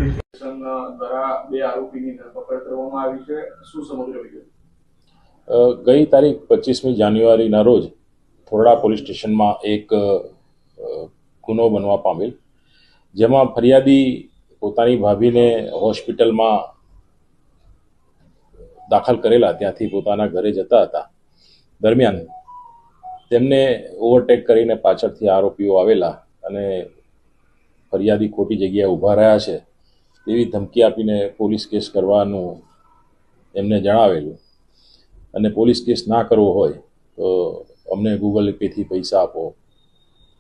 Police station દ્વારા બે આરોપીની ધરપકડ કરવામાં આવી છે. શું સમગ્ર વિગત? ગઈ તારીખ 25મી જાન્યુઆરીના રોજ થોરડા પોલીસ સ્ટેશનમાં એક ગુનો બનવા પામેલ, જેમાં ફરિયાદી પોતાની ભાભીને હોસ્પિટલમાં દાખલ કરેલા ત્યાંથી પોતાના ઘરે જતા હતા. દરમિયાન તેમને ઓવરટેક કરીને પાછળથી આરોપીઓ આવેલા અને ફરિયાદી ખોટી જગ્યાએ ઊભા રહ્યા છે તેવી ધમકી આપીને પોલીસ કેસ કરવાનું એમને જણાવેલું અને પોલીસ કેસ ના કરવો હોય તો અમને ગૂગલ પેથી પૈસા આપો,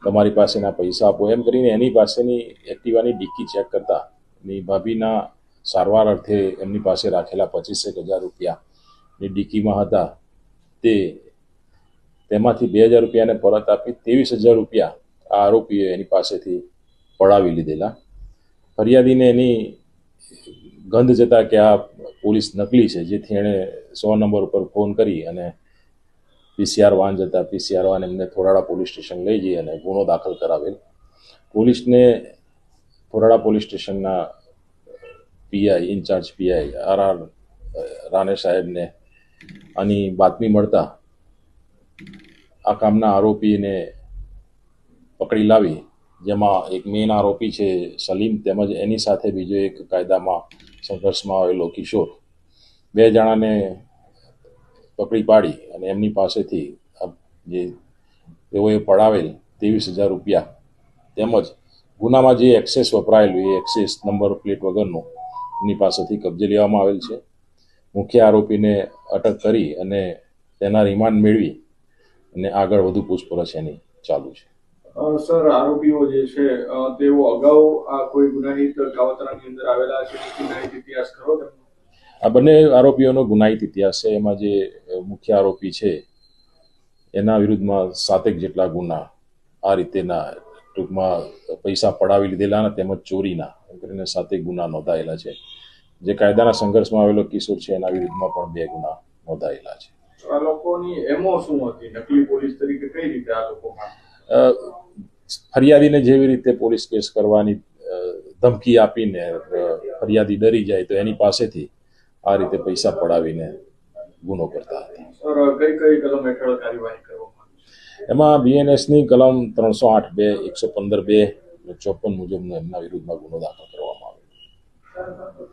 તમારી પાસેના પૈસા આપો એમ કરીને એની પાસેની એક્ટિવાની ડિક્કી ચેક કરતા એની ભાભીના સારવાર અર્થે એમની પાસે રાખેલા 25,000 રૂપિયાની ડિક્કીમાં હતા. તેમાંથી 2,000 રૂપિયાને પરત આપી 23,000 રૂપિયા આ આરોપીએ એની પાસેથી પડાવી લીધેલા. ફરિયાદીને એની ગંધ જતા કે આ પોલીસ નકલી છે, જેથી એણે 100 નંબર ઉપર ફોન કરી અને PCR વાન જતા PCR વાન એમને થોરાડા પોલીસ સ્ટેશન લઈ જઈ અને ગુનો દાખલ કરાવેલ. પોલીસને થોરાડા પોલીસ સ્ટેશનના PI incharge PI RR Rane સાહેબને આની બાતમી મળતા આ કામના આરોપીને પકડી લાવી, જેમાં એક મેઇન આરોપી છે સલીમ, તેમજ એની સાથે બીજો એક કાયદામાં સંઘર્ષમાં આવેલો કિશોર, 2 જણાને પકડી પાડી અને એમની પાસેથી જે તેઓએ પડાવેલ 23,000 રૂપિયા તેમજ ગુનામાં જે એક્સેસ વપરાયેલું એ એક્સેસ નંબર પ્લેટ વગરનું એની પાસેથી કબજે લેવામાં આવેલ છે. મુખ્ય આરોપીને અટક કરી અને તેના રિમાન્ડ મેળવી અને આગળ વધુ પૂછપરછ એની ચાલુ છે. સર, આરોપીઓ જે છે તેઓ અગાઉ આ કોઈ ગુનાહિત કાવતરાની અંદર આવેલા છે? ગુનાહિત ઇતિહાસ ખરો તેમનો? આ બંને આરોપીઓનો ગુનાહિત ઇતિહાસ છે. એમાં જે મુખ્ય આરોપી છે એના વિરુદ્ધમાં 7 જેટલા ગુના આ રીતેના ટૂંકમાં પૈસા પડાવી લીધેલા તેમજ ચોરીના એમ કરીને 7 ગુના નોંધાયેલા છે. જે કાયદાના સંઘર્ષમાં આવેલો કિશોર છે એના વિરુદ્ધમાં પણ 2 ગુના નોંધાયેલા છે. આ લોકોની એમો શું હતી? નકલી પોલીસ તરીકે કઈ રીતે આ લોકોમાં ફરિયાદીને જેવી રીતે પોલીસ કેસ કરવાની ધમકી આપીને ફરિયાદી ડરી જાય તો એની પાસેથી આ રીતે પૈસા પડાવીને ગુનો કરતા હતા. સર, કઈ કઈ કલમ હેઠળ કાર્યવાહી કરવામાં આવી? એમાં BNSની કલમ 308(2), 115(2) અને 54 મુજબનો એમના વિરુદ્ધમાં ગુનો દાખલ કરવામાં આવ્યો.